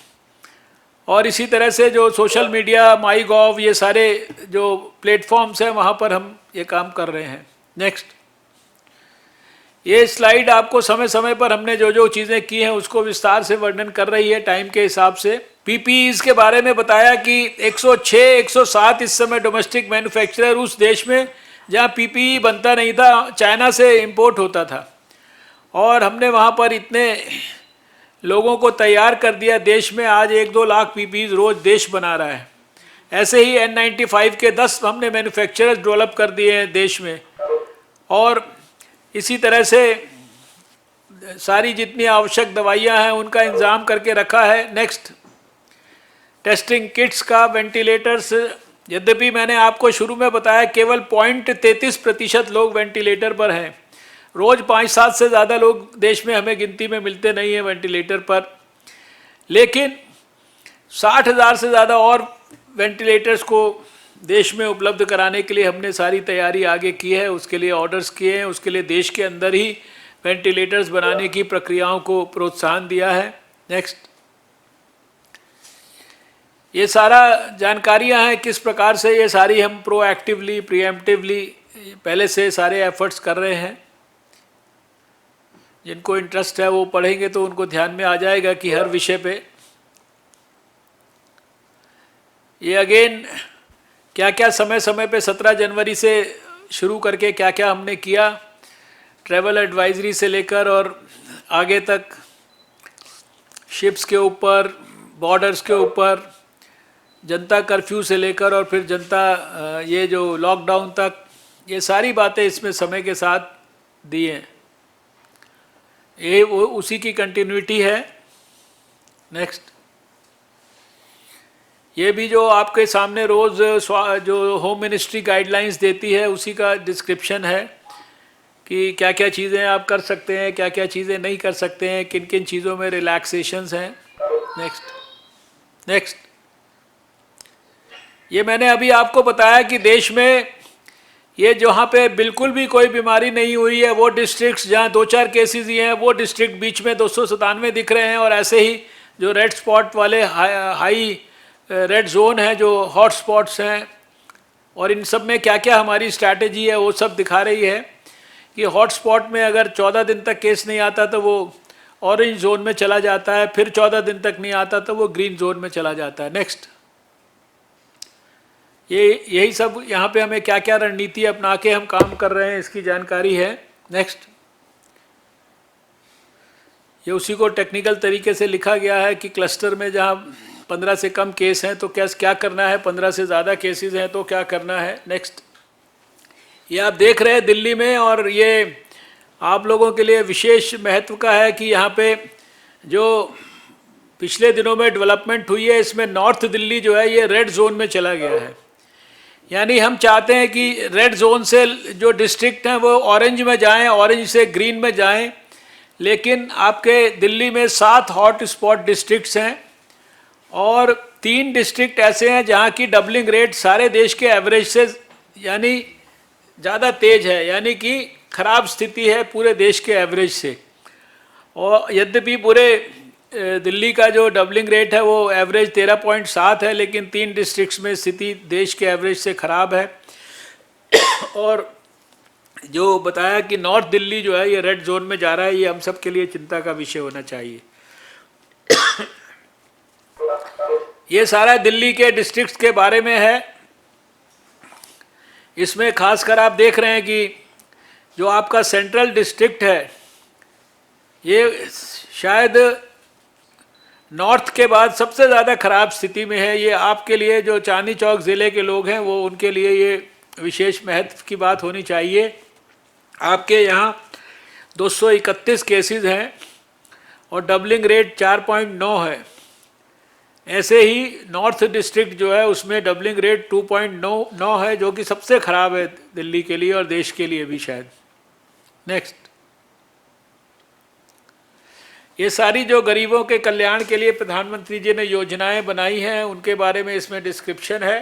और इसी तरह से जो सोशल मीडिया, माई गॉव, ये सारे जो प्लेटफॉर्म्स हैं वहाँ पर हम ये काम कर रहे हैं। नेक्स्ट, ये स्लाइड आपको समय समय पर हमने जो जो चीज़ें की हैं उसको विस्तार से वर्णन कर रही है टाइम के हिसाब से। पीपीईज के बारे में बताया कि 106, 107 इस समय डोमेस्टिक मैन्युफैक्चरर उस देश में जहाँ पीपीई बनता नहीं था, चाइना से इंपोर्ट होता था, और हमने वहाँ पर इतने लोगों को तैयार कर दिया। देश में आज 1-2 लाख पीपीईज रोज देश बना रहा है। ऐसे ही N95 के 10 हमने मैन्युफैक्चरर्स डेवलप कर दिए हैं देश में। और इसी तरह से सारी जितनी आवश्यक दवाइयाँ हैं उनका इंतज़ाम करके रखा है। नेक्स्ट, टेस्टिंग किट्स का, वेंटिलेटर्स, यद्यपि मैंने आपको शुरू में बताया केवल 0.33% लोग वेंटिलेटर पर हैं। रोज़ 5-7 से ज़्यादा लोग देश में हमें गिनती में मिलते नहीं हैं वेंटिलेटर पर, लेकिन 60,000 से ज़्यादा और वेंटिलेटर्स को देश में उपलब्ध कराने के लिए हमने सारी तैयारी आगे की है। उसके लिए ऑर्डर्स किए हैं, उसके लिए देश के अंदर ही वेंटिलेटर्स बनाने की प्रक्रियाओं को प्रोत्साहन दिया है। नेक्स्ट, ये सारा जानकारियां हैं किस प्रकार से ये सारी हम प्रोएक्टिवली, प्रीएम्प्टिवली पहले से सारे एफर्ट्स कर रहे हैं। जिनको इंटरेस्ट है वो पढ़ेंगे तो उनको ध्यान में आ जाएगा कि हर विषय पे ये अगेन क्या क्या समय समय पे 17 जनवरी से शुरू करके क्या क्या हमने किया, ट्रैवल एडवाइजरी से लेकर और आगे तक, शिप्स के ऊपर, बॉर्डर्स के ऊपर, जनता कर्फ्यू से लेकर और फिर जनता ये जो लॉकडाउन तक, ये सारी बातें इसमें समय के साथ दी हैं। ये वो उसी की कंटिन्यूटी है। नेक्स्ट, ये भी जो आपके सामने रोज़ जो होम मिनिस्ट्री गाइडलाइंस देती है उसी का डिस्क्रिप्शन है कि क्या क्या चीज़ें आप कर सकते हैं, क्या क्या चीज़ें नहीं कर सकते हैं, किन किन चीज़ों में रिलैक्सेशंस हैं। नेक्स्ट, ये मैंने अभी आपको बताया कि देश में ये जहाँ पे बिल्कुल भी कोई बीमारी नहीं हुई है, वो डिस्ट्रिक्ट्स जहाँ 2-4 केसेस ही हैं, वो डिस्ट्रिक्ट बीच में 297 दिख रहे हैं। और ऐसे ही जो रेड स्पॉट वाले हाई रेड जोन है, जो हॉट स्पॉट्स हैं, और इन सब में क्या क्या हमारी स्ट्रैटेजी है वो सब दिखा रही है कि हॉट स्पॉट में अगर 14 दिन तक केस नहीं आता तो वो ऑरेंज जोन में चला जाता है, फिर 14 दिन तक नहीं आता तो वो ग्रीन जोन में चला जाता है। नेक्स्ट, यही सब यहाँ पे हमें क्या क्या रणनीति अपना के हम काम कर रहे हैं इसकी जानकारी है। नेक्स्ट, ये उसी को टेक्निकल तरीके से लिखा गया है कि क्लस्टर में जहाँ 15 से कम केस हैं तो क्या करना है, 15 से ज़्यादा केसेस हैं तो क्या करना है। नेक्स्ट, ये आप देख रहे हैं दिल्ली में, और ये आप लोगों के लिए विशेष महत्व का है कि यहाँ पे जो पिछले दिनों में डेवलपमेंट हुई है, इसमें नॉर्थ दिल्ली जो है ये रेड जोन में चला गया है। यानी हम चाहते हैं कि रेड जोन से जो डिस्ट्रिक्ट हैं वो ऑरेंज में जाएं, ऑरेंज से ग्रीन में जाएं, लेकिन आपके दिल्ली में 7 हॉट स्पॉट डिस्ट्रिक्ट्स हैं और 3 डिस्ट्रिक्ट ऐसे हैं जहां की डबलिंग रेट सारे देश के एवरेज से यानी ज़्यादा तेज है, यानी कि खराब स्थिति है पूरे देश के एवरेज से। और यद्यपि पूरे दिल्ली का जो डबलिंग रेट है वो एवरेज 13.7 है, लेकिन 3 डिस्ट्रिक्ट्स में स्थिति देश के एवरेज से ख़राब है। और जो बताया कि नॉर्थ दिल्ली जो है ये रेड जोन में जा रहा है, ये हम सब के लिए चिंता का विषय होना चाहिए। ये सारा दिल्ली के डिस्ट्रिक्ट्स के बारे में है। इसमें खासकर आप देख रहे हैं कि जो आपका सेंट्रल डिस्ट्रिक्ट है ये शायद नॉर्थ के बाद सबसे ज़्यादा ख़राब स्थिति में है। ये आपके लिए जो चांदनी चौक ज़िले के लोग हैं वो उनके लिए ये विशेष महत्व की बात होनी चाहिए। आपके यहाँ 231 केसेस हैं और डबलिंग रेट 4.9 है। ऐसे ही नॉर्थ डिस्ट्रिक्ट जो है उसमें डबलिंग रेट 2.9 है, जो कि सबसे ख़राब है दिल्ली के लिए और देश के लिए भी शायद। नेक्स्ट, ये सारी जो गरीबों के कल्याण के लिए प्रधानमंत्री जी ने योजनाएं बनाई हैं उनके बारे में इसमें डिस्क्रिप्शन है।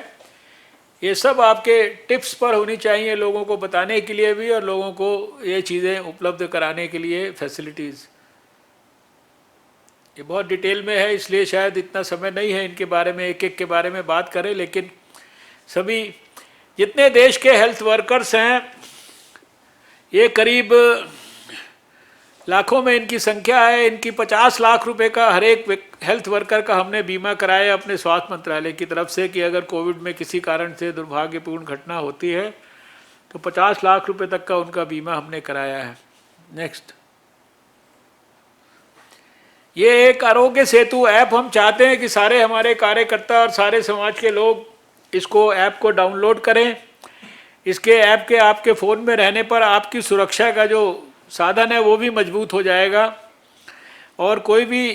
ये सब आपके टिप्स पर होनी चाहिए, लोगों को बताने के लिए भी और लोगों को ये चीज़ें उपलब्ध कराने के लिए फैसिलिटीज़। ये बहुत डिटेल में है इसलिए शायद इतना समय नहीं है इनके बारे में एक एक के बारे में बात करें, लेकिन सभी जितने देश के हेल्थ वर्कर्स हैं ये करीब लाखों में इनकी संख्या है। इनकी 50 लाख रुपए का हर एक हेल्थ वर्कर का हमने बीमा कराया अपने स्वास्थ्य मंत्रालय की तरफ से कि अगर कोविड में किसी कारण से दुर्भाग्यपूर्ण घटना होती है तो 50 लाख रुपए तक का उनका बीमा हमने कराया है। नेक्स्ट, ये एक आरोग्य सेतु ऐप हम चाहते हैं कि सारे हमारे कार्यकर्ता और सारे समाज के लोग इसको ऐप को डाउनलोड करें। इसके ऐप के आपके फ़ोन में रहने पर आपकी सुरक्षा का जो साधन है वो भी मजबूत हो जाएगा और कोई भी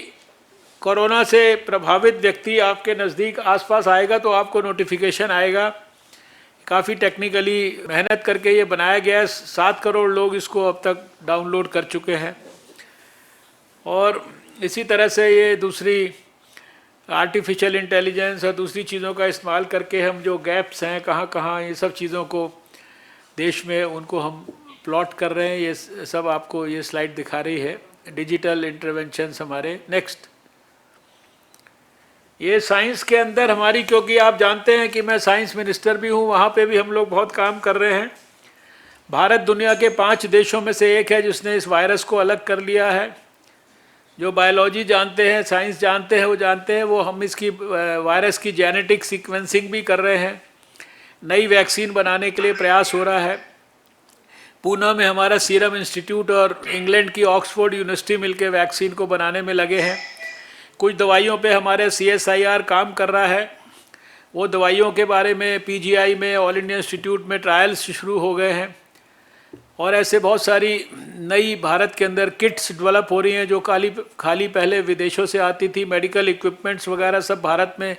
कोरोना से प्रभावित व्यक्ति आपके नज़दीक आसपास आएगा तो आपको नोटिफिकेशन आएगा। काफ़ी टेक्निकली मेहनत करके ये बनाया गया है। 7 करोड़ लोग इसको अब तक डाउनलोड कर चुके हैं। और इसी तरह से ये दूसरी आर्टिफिशियल इंटेलिजेंस और दूसरी चीज़ों का इस्तेमाल करके हम जो गैप्स हैं कहाँ कहाँ ये सब चीज़ों को देश में उनको हम प्लॉट कर रहे हैं। ये सब आपको ये स्लाइड दिखा रही है डिजिटल इंटरवेंशंस हमारे। नेक्स्ट, ये साइंस के अंदर हमारी, क्योंकि आप जानते हैं कि मैं साइंस मिनिस्टर भी हूँ, वहाँ पे भी हम लोग बहुत काम कर रहे हैं। भारत दुनिया के 5 देशों में से एक है जिसने इस वायरस को अलग कर लिया है। जो बायोलॉजी जानते हैं, साइंस जानते हैं, वो जानते हैं वो हम इसकी वायरस की जेनेटिक सीक्वेंसिंग भी कर रहे हैं। नई वैक्सीन बनाने के लिए प्रयास हो रहा है। पूना में हमारा सीरम इंस्टीट्यूट और इंग्लैंड की ऑक्सफोर्ड यूनिवर्सिटी मिलकर वैक्सीन को बनाने में लगे हैं। कुछ दवाइयों पे हमारे CSIR काम कर रहा है। वो दवाइयों के बारे में PGI में, ऑल इंडिया इंस्टीट्यूट में ट्रायल्स शुरू हो गए हैं। और ऐसे बहुत सारी नई भारत के अंदर किट्स डेवलप हो रही हैं जो खाली पहले विदेशों से आती थी। मेडिकल इक्विपमेंट्स वगैरह सब भारत में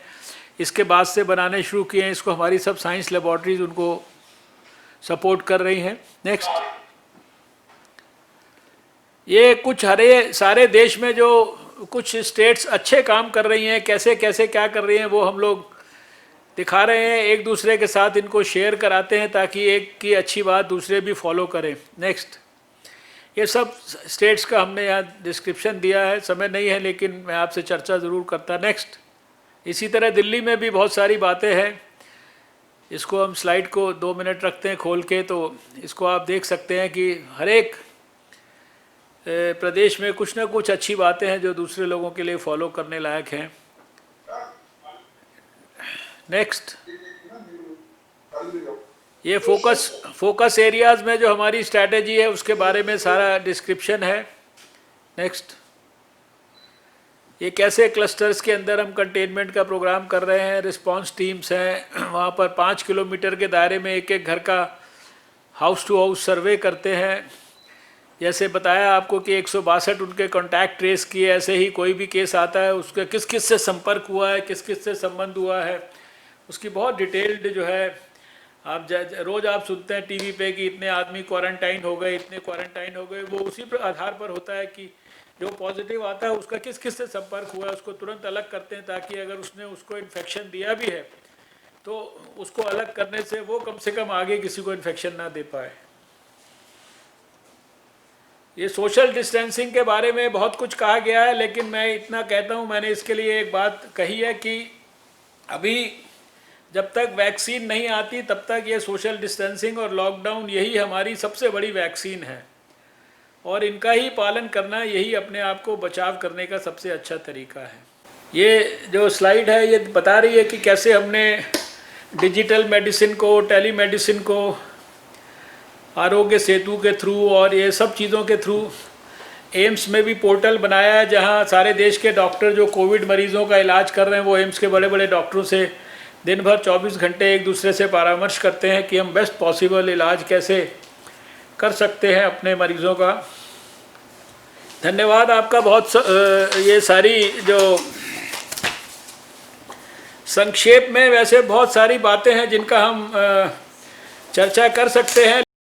इसके बाद से बनाने शुरू किए हैं। इसको हमारी सब साइंस लेबॉर्ट्रीज उनको सपोर्ट कर रही हैं। नेक्स्ट, ये कुछ सारे देश में जो कुछ स्टेट्स अच्छे काम कर रही हैं, कैसे कैसे क्या कर रही हैं, वो हम लोग दिखा रहे हैं, एक दूसरे के साथ इनको शेयर कराते हैं ताकि एक की अच्छी बात दूसरे भी फॉलो करें। नेक्स्ट, ये सब स्टेट्स का हमने यहाँ डिस्क्रिप्शन दिया है, समय नहीं है लेकिन मैं आपसे चर्चा ज़रूर करता। नेक्स्ट, इसी तरह दिल्ली में भी बहुत सारी बातें हैं, इसको हम स्लाइड को 2 मिनट रखते हैं खोल के, तो इसको आप देख सकते हैं कि हर एक प्रदेश में कुछ ना कुछ अच्छी बातें हैं जो दूसरे लोगों के लिए फॉलो करने लायक हैं। नेक्स्ट, ये फोकस एरियाज में जो हमारी स्ट्रैटेजी है उसके बारे में सारा डिस्क्रिप्शन है। नेक्स्ट, ये कैसे क्लस्टर्स के अंदर हम कंटेनमेंट का प्रोग्राम कर रहे हैं, रिस्पांस टीम्स हैं, वहाँ पर 5 किलोमीटर के दायरे में एक एक घर का हाउस टू हाउस सर्वे करते हैं। जैसे बताया आपको कि 162 उनके कॉन्टैक्ट ट्रेस किए, ऐसे ही कोई भी केस आता है उसका किस किस से संपर्क हुआ है, किस किस से संबंध हुआ है, उसकी बहुत डिटेल्ड जो है आप रोज़ आप सुनते हैं टीवी पे कि इतने आदमी क्वारंटाइन हो गए, इतने क्वारंटाइन हो गए, वो उसी पर आधार पर होता है कि जो पॉजिटिव आता है उसका किस किस से संपर्क हुआ है, उसको तुरंत अलग करते हैं ताकि अगर उसने उसको इन्फेक्शन दिया भी है तो उसको अलग करने से वो कम से कम आगे किसी को इन्फेक्शन ना दे पाए। ये सोशल डिस्टेंसिंग के बारे में बहुत कुछ कहा गया है, लेकिन मैं इतना कहता हूँ, मैंने इसके लिए एक बात कही है कि अभी जब तक वैक्सीन नहीं आती तब तक ये सोशल डिस्टेंसिंग और लॉकडाउन यही हमारी सबसे बड़ी वैक्सीन है, और इनका ही पालन करना यही अपने आप को बचाव करने का सबसे अच्छा तरीका है। ये जो स्लाइड है ये बता रही है कि कैसे हमने डिजिटल मेडिसिन को, टेली मेडिसिन को आरोग्य सेतु के थ्रू और ये सब चीज़ों के थ्रू एम्स में भी पोर्टल बनाया है, जहां सारे देश के डॉक्टर जो कोविड मरीज़ों का इलाज कर रहे हैं वो एम्स के बड़े बड़े डॉक्टरों से दिन भर 24 घंटे एक दूसरे से परामर्श करते हैं कि हम बेस्ट पॉसिबल इलाज कैसे कर सकते हैं अपने मरीज़ों का। धन्यवाद आपका बहुत। ये सारी जो संक्षेप में वैसे बहुत सारी बातें हैं जिनका हम चर्चा कर सकते हैं।